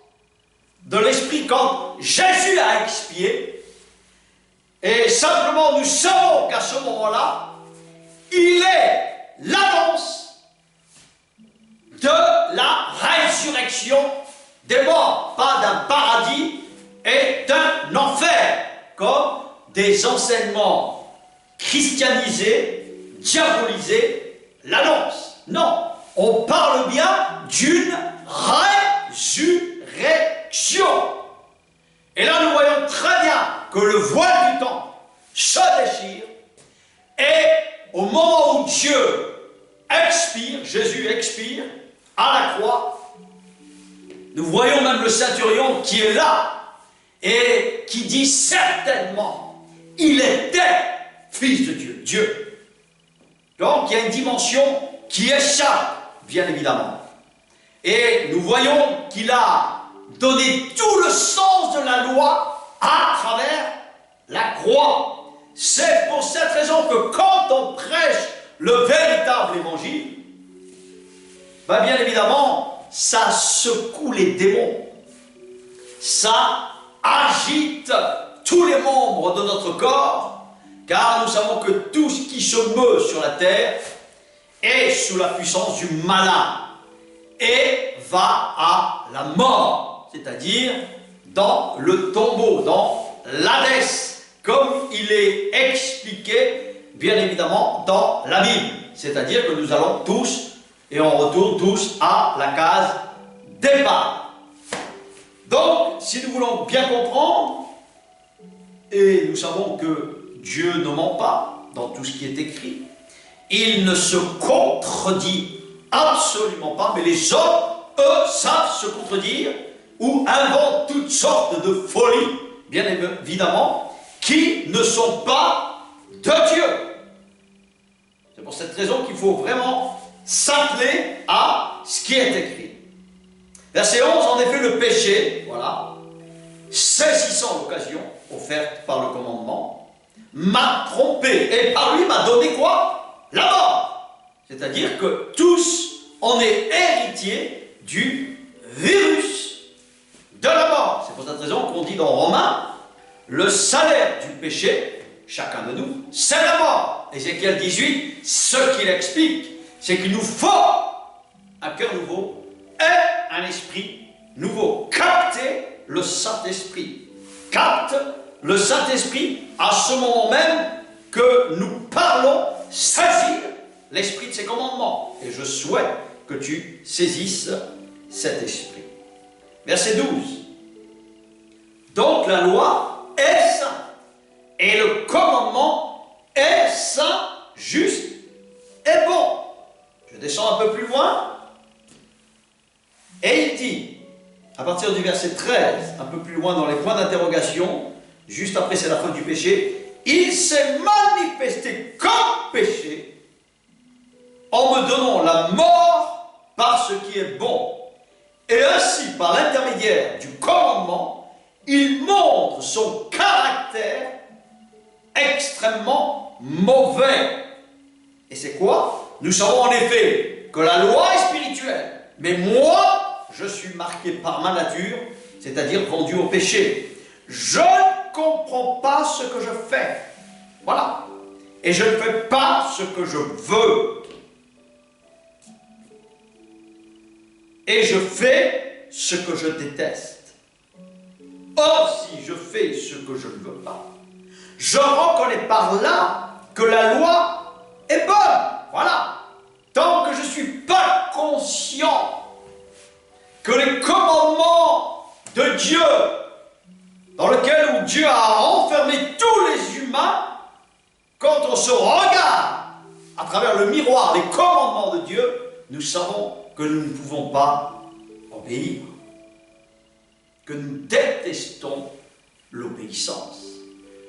de l'Esprit, quand Jésus a expié, et simplement nous savons qu'à ce moment-là, il est l'annonce de la résurrection des morts, pas d'un paradis et d'un enfer, comme des enseignements christianisés, diabolisés, l'annoncent. Non, on parle bien d'une résurrection. Et là, nous voyons très bien que le voile du temps se déchire et au moment où Dieu expire, Jésus expire, à la croix, nous voyons même le centurion qui est là et qui dit certainement, il était fils de Dieu, Dieu. Donc il y a une dimension qui échappe, bien évidemment. Et nous voyons qu'il a donné tout le sens de la loi à travers la croix. C'est pour cette raison que quand on prêche le véritable évangile, ben bien évidemment, ça secoue les démons. Ça agite tous les membres de notre corps, car nous savons que tout ce qui se meut sur la terre est sous la puissance du malin et va à la mort, c'est-à-dire dans le tombeau, dans l'Hadès, comme il est expliqué, bien évidemment, dans la Bible. C'est-à-dire que nous allons tous, et on retourne tous à la case départ. Donc, si nous voulons bien comprendre, et nous savons que Dieu ne ment pas dans tout ce qui est écrit, il ne se contredit absolument pas, mais les hommes, eux, savent se contredire ou inventent toutes sortes de folies, bien évidemment, qui ne sont pas de Dieu. C'est pour cette raison qu'il faut vraiment s'atteler à ce qui est écrit. Verset 11, en effet, le péché, voilà, saisissant l'occasion offerte par le commandement, m'a trompé et par lui m'a donné quoi? La mort. C'est-à-dire que tous, on est héritiers du virus de la mort. C'est pour cette raison qu'on dit dans Romains, le salaire du péché, chacun de nous, c'est la mort. Ézéchiel 18, ce qu'il explique, c'est qu'il nous faut un cœur nouveau et un esprit nouveau. Capter le Saint-Esprit. Capte le Saint-Esprit à ce moment même que nous parlons, saisir l'esprit de ses commandements. Et je souhaite que tu saisisses cet esprit. Verset 12. Donc la loi est sainte et le commandement est saint, juste et bon. Je descends un peu plus loin. Et il dit, à partir du verset 13, un peu plus loin dans les points d'interrogation, juste après c'est la faute du péché, il s'est manifesté comme péché en me donnant la mort par ce qui est bon. Et ainsi, par l'intermédiaire du commandement, il montre son caractère extrêmement mauvais. Et c'est quoi? Nous savons en effet que la loi est spirituelle, mais moi, je suis marqué par ma nature, c'est-à-dire vendu au péché. Je ne comprends pas ce que je fais. Voilà. Et je ne fais pas ce que je veux. Et je fais ce que je déteste. Or, si je fais ce que je ne veux pas, je reconnais par là que la loi est bonne. Voilà. Tant que je ne suis pas conscient que les commandements de Dieu, dans lequel Dieu a enfermé tous les humains, quand on se regarde à travers le miroir des commandements de Dieu, nous savons que nous ne pouvons pas obéir, que nous détestons l'obéissance,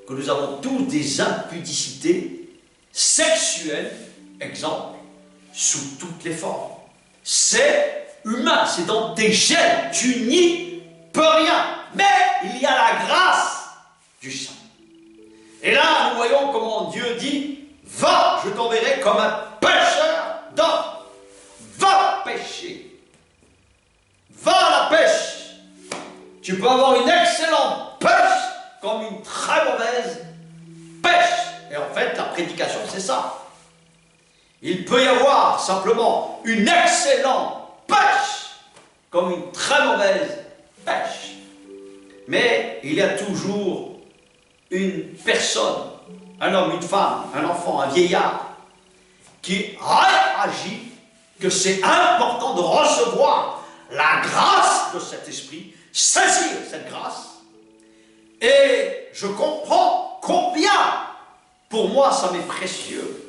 que nous avons tous des impudicités sexuelles, exemple, sous toutes les formes. C'est humain, c'est dans tes gènes, tu n'y peux rien, mais il y a la grâce du Saint. Et là, nous voyons comment Dieu dit, va, je t'enverrai comme un pêcheur d'hommes. Va pêcher. Va à la pêche. Tu peux avoir une excellente pêche comme une très mauvaise pêche. Et en fait, la prédication, c'est ça. Il peut y avoir simplement une excellente pêche comme une très mauvaise pêche. Mais il y a toujours une personne, un homme, une femme, un enfant, un vieillard, qui réagit que c'est important de recevoir la grâce de cet esprit, saisir cette grâce. Et je comprends combien, pour moi, ça m'est précieux,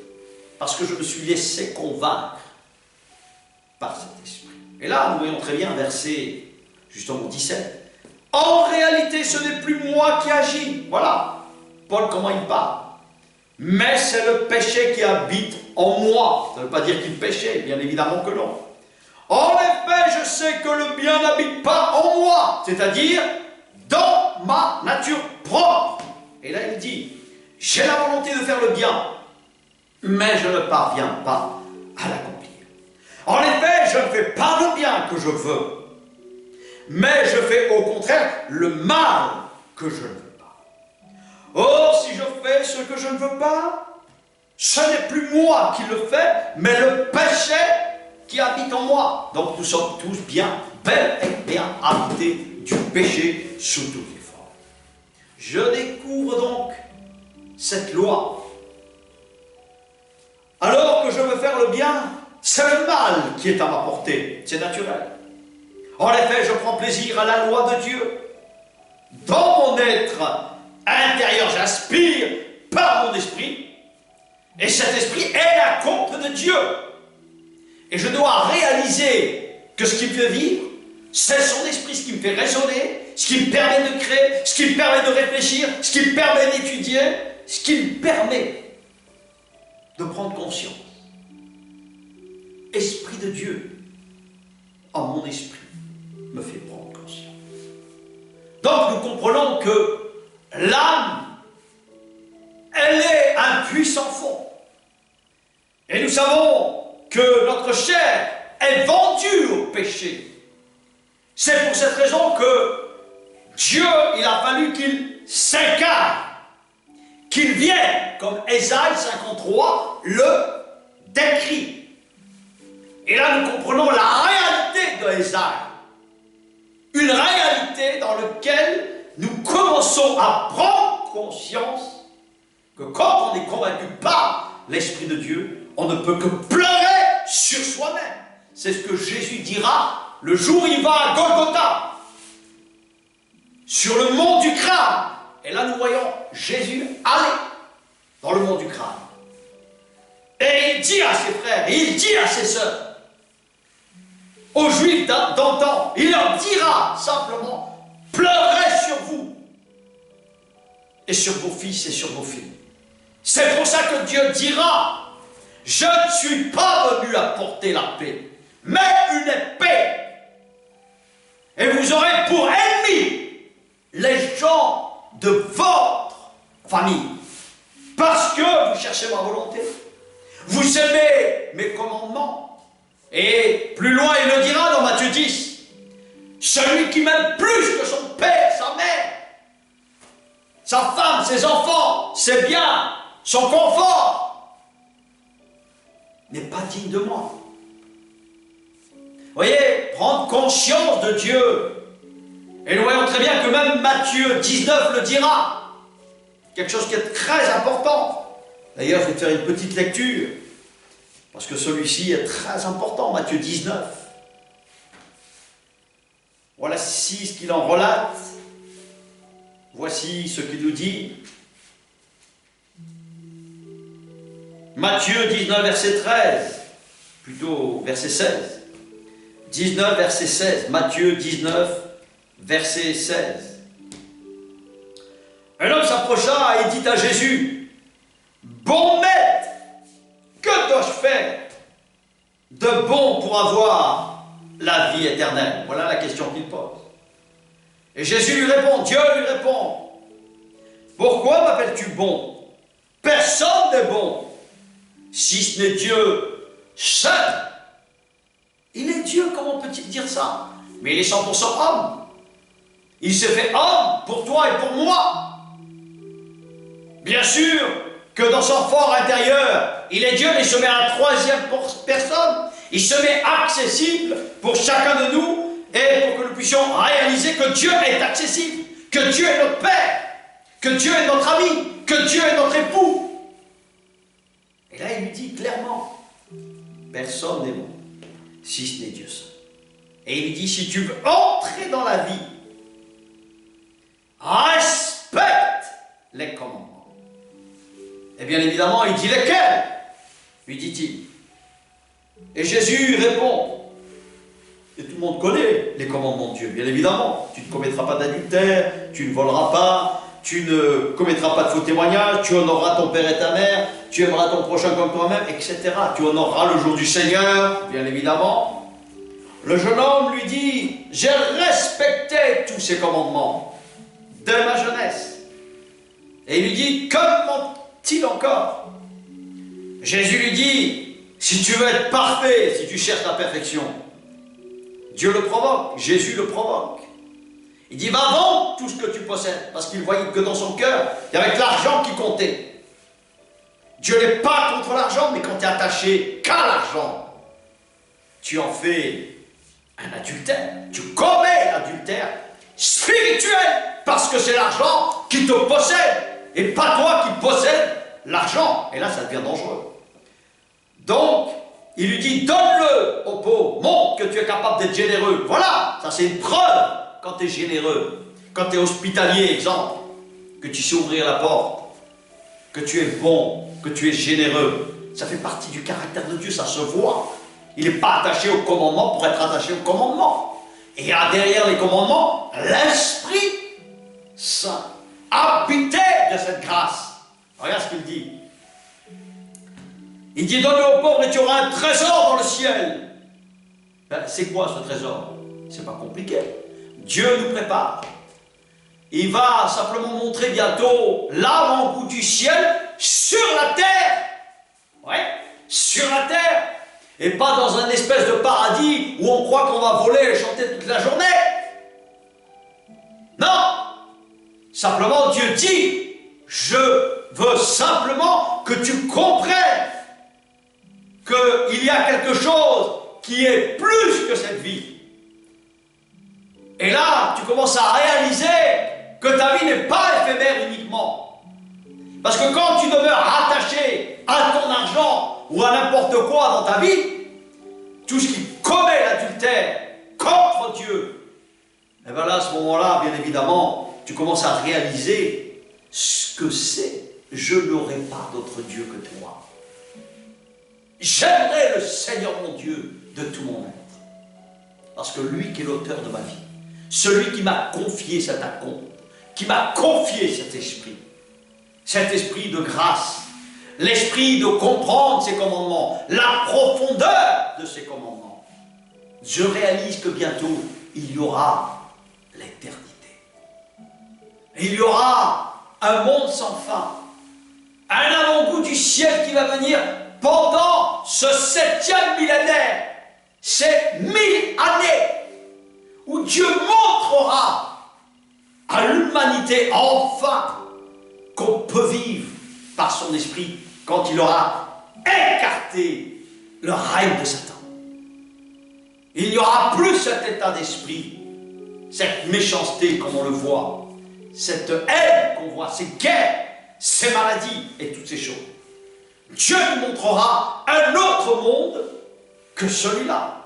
parce que je me suis laissé convaincre par cet esprit. Et là, nous voyons très bien, verset, justement, 17. En réalité, ce n'est plus moi qui agis. Voilà, Paul, comment il parle. Mais c'est le péché qui habite en moi. Ça ne veut pas dire qu'il péchait, bien évidemment que non. En effet, je sais que le bien n'habite pas en moi, c'est-à-dire dans ma nature propre. Et là, il dit, j'ai la volonté de faire le bien, mais je ne parviens pas à l'accomplir. En effet, je ne fais pas le bien que je veux, mais je fais au contraire le mal que je ne veux pas. Or, si je fais ce que je ne veux pas, ce n'est plus moi qui le fais, mais le péché qui habite en moi. Donc nous sommes tous bien, bel et bien habités du péché sous toutes les formes. Je découvre donc cette loi. Alors que je veux faire le bien, c'est le mal qui est à ma portée. C'est naturel. En effet, je prends plaisir à la loi de Dieu. Dans mon être intérieur, j'aspire par mon esprit. Et cet esprit est la comble de Dieu. Et je dois réaliser que ce qui me fait vivre, c'est son esprit, ce qui me fait raisonner, ce qui me permet de créer, ce qui me permet de réfléchir, ce qui me permet d'étudier, ce qui me permet de prendre conscience. Esprit de Dieu, en mon esprit, me fait prendre conscience. Donc nous comprenons que l'âme, elle est un puissant fond. Et nous savons que notre chair est vendue au péché. C'est pour cette raison que Dieu, il a fallu qu'il s'incarne, qu'il vienne, comme Ésaïe 53 le décrit. Et là, nous comprenons la réalité de Ésaïe. Une réalité dans laquelle nous commençons à prendre conscience que quand on est convaincu par l'Esprit de Dieu, on ne peut que pleurer sur soi-même. C'est ce que Jésus dira le jour où il va à Golgotha, sur le mont du crâne. Et là, nous voyons Jésus aller dans le mont du crâne. Et il dit à ses frères, et il dit à ses sœurs, aux Juifs d'antan, il leur dira simplement, pleurez sur vous, et sur vos fils et sur vos filles. C'est pour ça que Dieu dira, je ne suis pas venu apporter la paix, mais une épée. Et vous aurez pour ennemis les gens de votre famille. Parce que vous cherchez ma volonté. Vous aimez mes commandements. Et plus loin, il le dira dans Matthieu 10. Celui qui m'aime plus que son père, sa mère, sa femme, ses enfants, ses biens, son confort, n'est pas digne de moi. Vous voyez, prendre conscience de Dieu. Et nous voyons très bien que même Matthieu 19 le dira. Quelque chose qui est très important. D'ailleurs, je vais te faire une petite lecture, parce que celui-ci est très important, Matthieu 19. Voilà ce qu'il en relate. Voici ce qu'il nous dit. Matthieu 19, verset 13, plutôt verset 16. 19, verset 16. Matthieu 19, verset 16. Un homme s'approcha et dit à Jésus, « Bon maître, que dois-je faire de bon pour avoir la vie éternelle ?» Voilà la question qu'il pose. Et Jésus lui répond, Dieu lui répond, « Pourquoi m'appelles-tu bon? Personne n'est bon, si ce n'est Dieu seul. » Il est Dieu, comment peut-il dire ça? Mais il est 100% homme. Il s'est fait homme pour toi et pour moi. Bien sûr que dans son fort intérieur, il est Dieu, mais il se met à la troisième personne. Il se met accessible pour chacun de nous et pour que nous puissions réaliser que Dieu est accessible, que Dieu est notre Père, que Dieu est notre ami, que Dieu est notre époux. Et là, il lui dit clairement, personne n'est bon, si ce n'est Dieu seul. Et il lui dit, si tu veux entrer dans la vie, respecte les commandements. Et bien évidemment, il dit lesquels? Lui dit-il. Et Jésus répond, et tout le monde connaît les commandements de Dieu, bien évidemment. Tu ne commettras pas d'adultère, tu ne voleras pas, tu ne commettras pas de faux témoignages, tu honoreras ton père et ta mère, tu aimeras ton prochain comme toi-même, etc. Tu honoreras le jour du Seigneur, bien évidemment. Le jeune homme lui dit, j'ai respecté tous ces commandements dès ma jeunesse. Et il lui dit, comment il encore? Jésus lui dit, si tu veux être parfait, si tu cherches la perfection, Dieu le provoque, Jésus le provoque. Il dit, va vendre tout ce que tu possèdes, parce qu'il voyait que dans son cœur, il y avait que l'argent qui comptait. Dieu n'est pas contre l'argent, mais quand tu es attaché qu'à l'argent, tu en fais un adultère. Tu commets l'adultère spirituel, parce que c'est l'argent qui te possède, et pas toi qui possèdes l'argent. Et là, ça devient dangereux. Donc, il lui dit, donne-le aux pauvres, montre que tu es capable d'être généreux. Voilà, ça c'est une preuve quand tu es généreux, quand tu es hospitalier, exemple, que tu sais ouvrir la porte, que tu es bon, que tu es généreux. Ça fait partie du caractère de Dieu, ça se voit. Il n'est pas attaché au commandement pour être attaché au commandement. Et il y a derrière les commandements l'Esprit Saint. Habitez de cette grâce. Regarde ce qu'il dit. Il dit, donne-le aux pauvres et tu auras un trésor dans le ciel. Ben, c'est quoi ce trésor? C'est pas compliqué. Dieu nous prépare. Il va simplement montrer bientôt l'avant-goût du ciel sur la terre. Ouais, sur la terre. Et pas dans un espèce de paradis où on croit qu'on va voler et chanter toute la journée. Non. Simplement, Dieu dit, je veux simplement que tu comprennes qu'il y a quelque chose qui est plus que cette vie. Et là, tu commences à réaliser que ta vie n'est pas éphémère uniquement. Parce que quand tu demeures attaché à ton argent ou à n'importe quoi dans ta vie, tout ce qui commet l'adultère contre Dieu, et bien là, à ce moment-là, bien évidemment, tu commences à réaliser ce que c'est. Je n'aurai pas d'autre Dieu que toi. J'aimerai le Seigneur mon Dieu de tout mon être. Parce que lui qui est l'auteur de ma vie, celui qui m'a confié cet acompte, qui m'a confié cet esprit de grâce, l'esprit de comprendre ses commandements, la profondeur de ses commandements. Je réalise que bientôt, il y aura l'éternité. Il y aura un monde sans fin, un avant-goût du ciel qui va venir pendant ce 7e millénaire, ces 1000 années, où Dieu montrera à l'humanité enfin qu'on peut vivre par son esprit quand il aura écarté le règne de Satan. Il n'y aura plus cet état d'esprit, cette méchanceté comme on le voit, cette haine qu'on voit, ces guerres, ces maladies et toutes ces choses. Dieu nous montrera un autre monde que celui-là.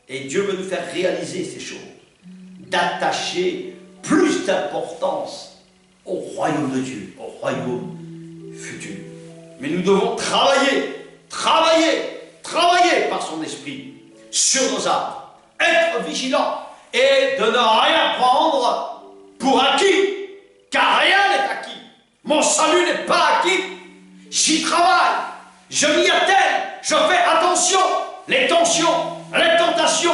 Et Dieu veut nous faire réaliser ces choses, d'attacher plus d'importance au royaume de Dieu, au royaume futur. Mais nous devons travailler par son esprit sur nos âmes, être vigilants et de ne rien prendre pour acquis, car rien n'est acquis. Mon salut n'est pas acquis. J'y travaille, je m'y attelle, je fais attention. Les tensions, les tentations,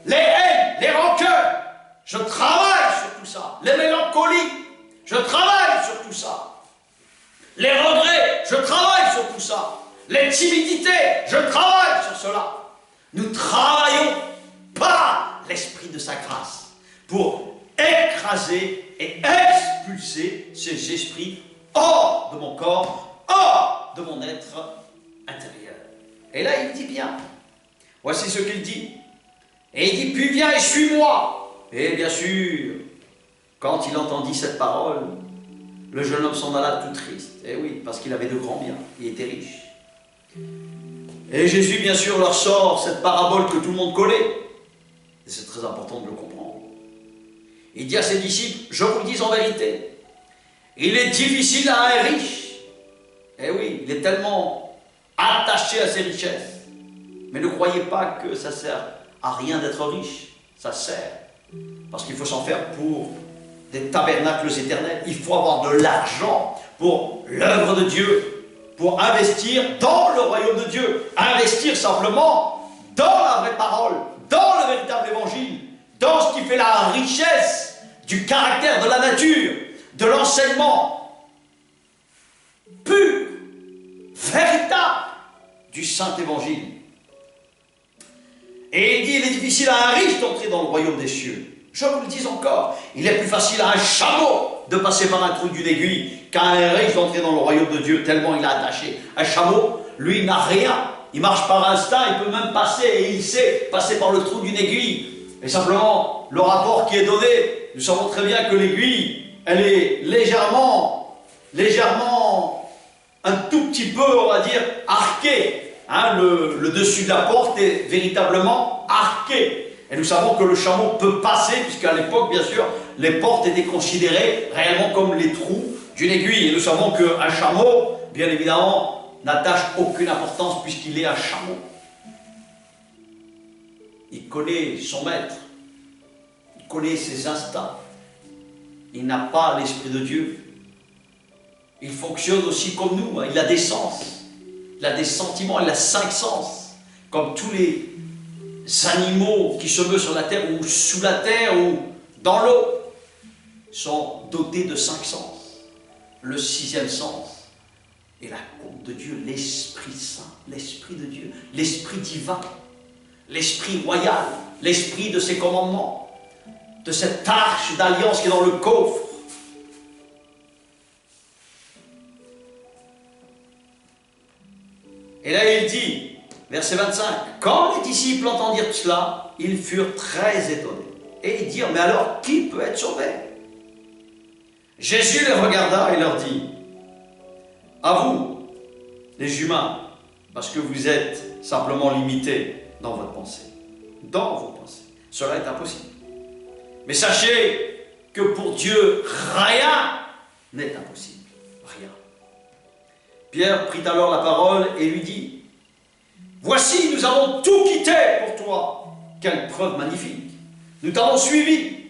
les haines, les rancœurs, je travaille sur tout ça. Les mélancolies, je travaille sur tout ça. Les regrets, je travaille sur tout ça. Les timidités, je travaille sur cela. Nous travaillons par l'esprit de sa grâce pour écraser et expulser ces esprits hors de mon corps, hors de mon être intérieur. Et là, il dit bien, voici ce qu'il dit. Et il dit, puis viens et suis-moi. Et bien sûr, quand il entendit cette parole, le jeune homme s'en alla tout triste. Et oui, parce qu'il avait de grands biens, il était riche. Et Jésus, bien sûr, leur sort cette parabole que tout le monde connaît. Et c'est très important de le comprendre. Il dit à ses disciples, je vous le dis en vérité, il est difficile à un riche. Et oui, il est tellement attaché à ses richesses. Mais ne croyez pas que ça sert à rien d'être riche. Ça sert. Parce qu'il faut s'en faire pour des tabernacles éternels. Il faut avoir de l'argent pour l'œuvre de Dieu, pour investir dans le royaume de Dieu. Investir simplement dans la vraie parole, dans le véritable évangile, dans ce qui fait la richesse du caractère, de la nature, de l'enseignement pur, véritable du saint évangile. Et il dit, il est difficile à un riche d'entrer dans le royaume des cieux. Je vous le dis encore, il est plus facile à un chameau de passer par un trou d'une aiguille qu'à un riche d'entrer dans le royaume de Dieu, tellement il est attaché. Un chameau, lui, il n'a rien. Il marche par instinct, il peut même passer, et il sait passer par le trou d'une aiguille. Et simplement, le rapport qui est donné, nous savons très bien que l'aiguille, elle est légèrement, un tout petit peu, on va dire, arquée. Hein, le dessus de la porte est véritablement arqué. Et nous savons que le chameau peut passer, puisqu'à l'époque, bien sûr, les portes étaient considérées réellement comme les trous d'une aiguille. Et nous savons qu'un chameau, bien évidemment, n'attache aucune importance puisqu'il est un chameau. Il connaît son maître, il connaît ses instincts. Il n'a pas l'esprit de Dieu. Il fonctionne aussi comme nous, hein. Il a des sens. Il a des sentiments, il a 5 sens, comme tous les animaux qui se meuvent sur la terre, ou sous la terre, ou dans l'eau, sont dotés de 5 sens. Le 6e sens est la compte de Dieu, l'Esprit Saint, l'Esprit de Dieu, l'Esprit divin, l'Esprit royal, l'Esprit de ses commandements, de cette arche d'alliance qui est dans le coffre. Et là, il dit, verset 25, quand les disciples entendirent cela, ils furent très étonnés. Et ils dirent, mais alors, qui peut être sauvé? Jésus les regarda et leur dit, à vous, les humains, parce que vous êtes simplement limités dans votre pensée. Dans vos pensées. Cela est impossible. Mais sachez que pour Dieu, rien n'est impossible. Rien. Pierre prit alors la parole et lui dit, voici, nous avons tout quitté pour toi. Quelle preuve magnifique. Nous t'avons suivi.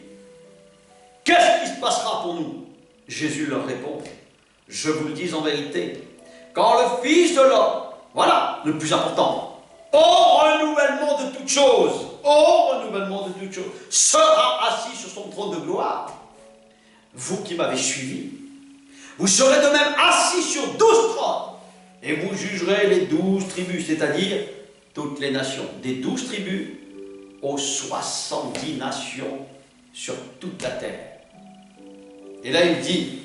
Qu'est-ce qui se passera pour nous? Jésus leur répond, je vous le dis en vérité, quand le Fils de l'homme, voilà le plus important, au renouvellement de toutes choses, sera assis sur son trône de gloire. Vous qui m'avez suivi, vous serez de même assis sur 12 trônes, et vous jugerez les 12 tribus, c'est-à-dire toutes les nations, des 12 tribus aux 70 nations sur toute la terre. Et là il dit,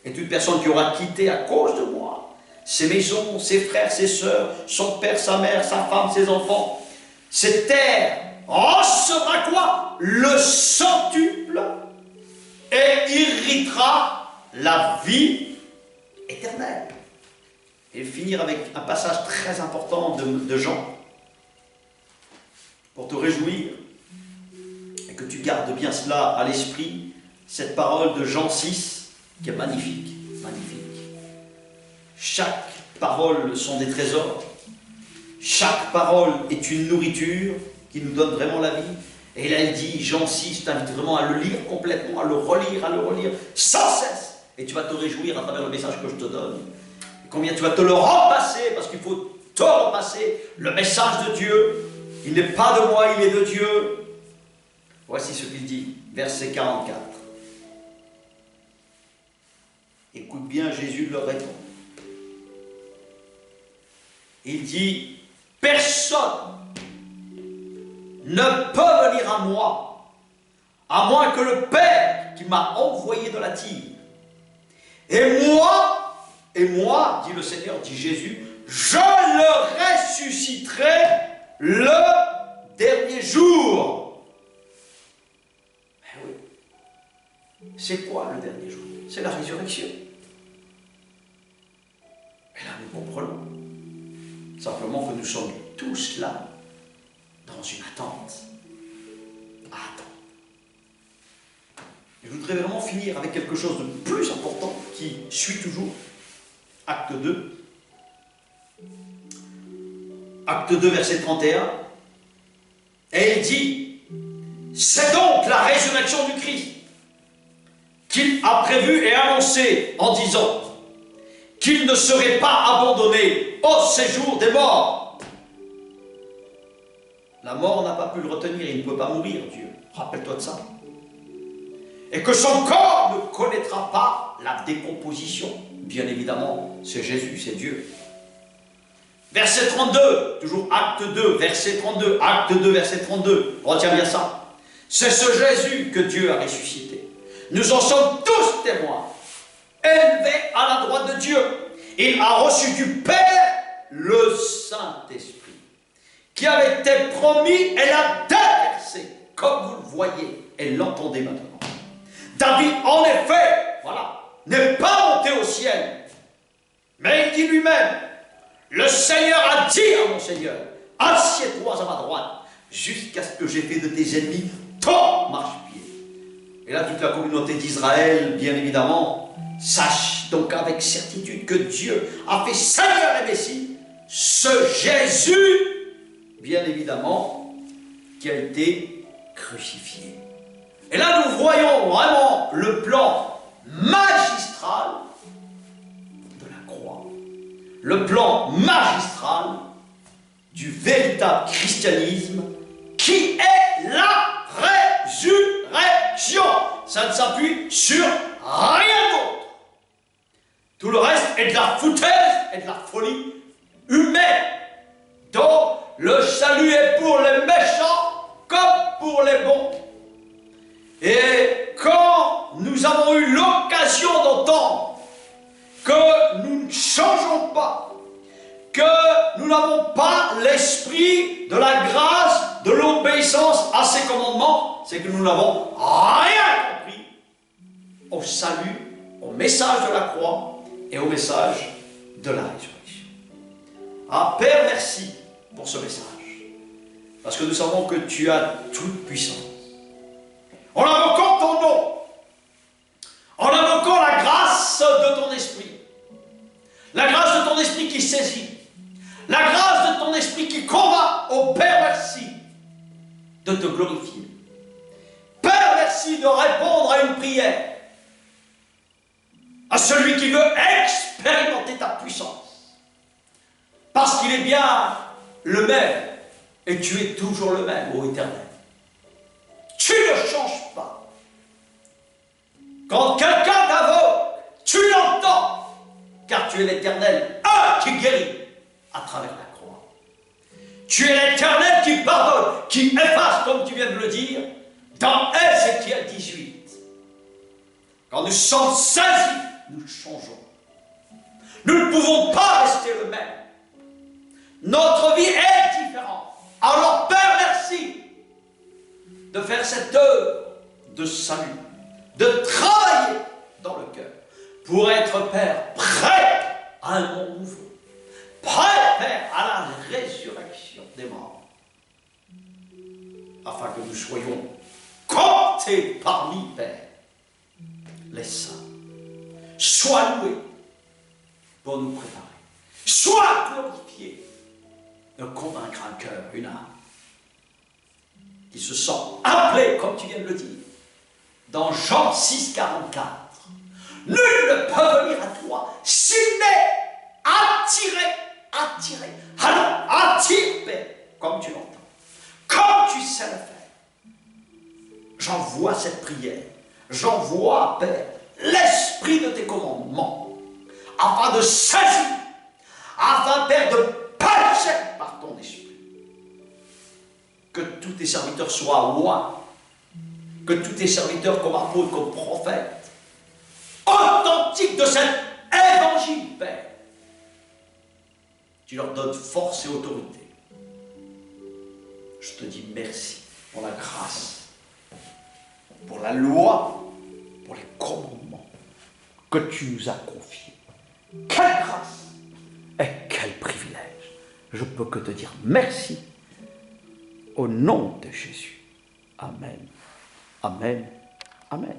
et toute personne qui aura quitté à cause de moi ses maisons, ses frères, ses sœurs, son père, sa mère, sa femme, ses enfants, cette terre recevra quoi? Le centuple, et héritera la vie éternelle. Et finir avec un passage très important de Jean, pour te réjouir, et que tu gardes bien cela à l'esprit, cette parole de Jean 6, qui est magnifique, magnifique. Chaque parole sont des trésors, chaque parole est une nourriture qui nous donne vraiment la vie. Et là il dit, Jean 6, je t'invite vraiment à le lire complètement, à le relire sans cesse. Et tu vas te réjouir à travers le message que je te donne. Et combien tu vas te le repasser, parce qu'il faut te repasser le message de Dieu. Il n'est pas de moi, il est de Dieu. Voici ce qu'il dit, verset 44. Écoute bien, Jésus leur répond. Il dit, personne ne peut venir à moi, à moins que le Père qui m'a envoyé de l'attire. Et moi, dit le Seigneur, dit Jésus, je le ressusciterai le dernier jour. Eh oui. C'est quoi le dernier jour? C'est la résurrection. Et là, nous comprenons simplement que nous sommes tous là, dans une attente. À attendre. Je voudrais vraiment finir avec quelque chose de plus important qui suit toujours. Acte 2. Acte 2, verset 31. Et il dit, c'est donc la résurrection du Christ qu'il a prévu et annoncé en disant qu'il ne serait pas abandonné au séjour des morts. La mort n'a pas pu le retenir, il ne peut pas mourir, Dieu. Rappelle-toi de ça. Et que son corps ne connaîtra pas la décomposition. Bien évidemment, c'est Jésus, c'est Dieu. Verset 32, toujours acte 2, verset 32, acte 2, verset 32. Retiens bien ça. C'est ce Jésus que Dieu a ressuscité. Nous en sommes tous témoins. Élevé à la droite de Dieu. Il a reçu du Père le Saint-Esprit, qui avait été promis et l'a déversé, comme vous le voyez et l'entendez maintenant. David, en effet, voilà, n'est pas monté au ciel, mais il dit lui-même, le Seigneur a dit à mon Seigneur, assieds-toi à ma droite, jusqu'à ce que j'ai fait de tes ennemis ton marchepied. Et là, toute la communauté d'Israël, bien évidemment, sache donc avec certitude que Dieu a fait Seigneur et Messie, ce Jésus, bien évidemment, qui a été crucifié. Et là, nous voyons vraiment le plan magistral de la croix. Le plan magistral du véritable christianisme qui est la résurrection. Ça ne s'appuie sur rien d'autre. Tout le reste est de la foutaise et de la folie humaine. Donc, le salut est pour les méchants comme pour les bons. Et quand nous avons eu l'occasion d'entendre que nous ne changeons pas, que nous n'avons pas l'esprit de la grâce, de l'obéissance à ses commandements, c'est que nous n'avons rien compris au salut, au message de la croix et au message de la résurrection. Ah Père, merci pour ce message, parce que nous savons que tu as toute puissance. En invoquant ton nom, en invoquant la grâce de ton esprit, la grâce de ton esprit qui saisit, la grâce de ton esprit qui combat, au Père, merci de te glorifier. Père, merci de répondre à une prière, à celui qui veut expérimenter ta puissance. parce qu'il est bien le même, et tu es toujours le même, ô Éternel. Tu ne changes pas. Quand quelqu'un t'invoque, tu l'entends, car tu es l'Éternel, un qui guérit à travers la croix. Tu es l'Éternel qui pardonne, qui efface, comme tu viens de le dire, dans Ézéchiel 18. Quand nous sommes saisis, nous changeons. Nous ne pouvons pas rester le même. Notre vie est différente. Alors, Père, merci de faire cette œuvre de salut, de travailler dans le cœur, pour être, Père, prêt à un monde nouveau, prêt, Père, à la résurrection des morts, afin que nous soyons comptés parmi, Père, les saints. Sois loué pour nous préparer. Sois glorifié de convaincre un cœur, une âme, qui se sent appelé, comme tu viens de le dire, dans Jean 6, 44. Nul ne peut venir à toi s'il n'est attiré. Alors, attire, Père, comme tu l'entends, comme tu sais le faire. J'envoie cette prière, j'envoie, Père, l'esprit de tes commandements, afin de saisir, afin, Père, de passer par ton esprit. Que tous tes serviteurs soient loin, que tous tes serviteurs comme apôtres, comme prophètes, authentiques de cet évangile, Père, tu leur donnes force et autorité. Je te dis merci pour la grâce, pour la loi, pour les commandements que tu nous as confiés. Quelle grâce et quel privilège! Je peux que te dire merci au nom de Jésus. Amen. Amen. Amen.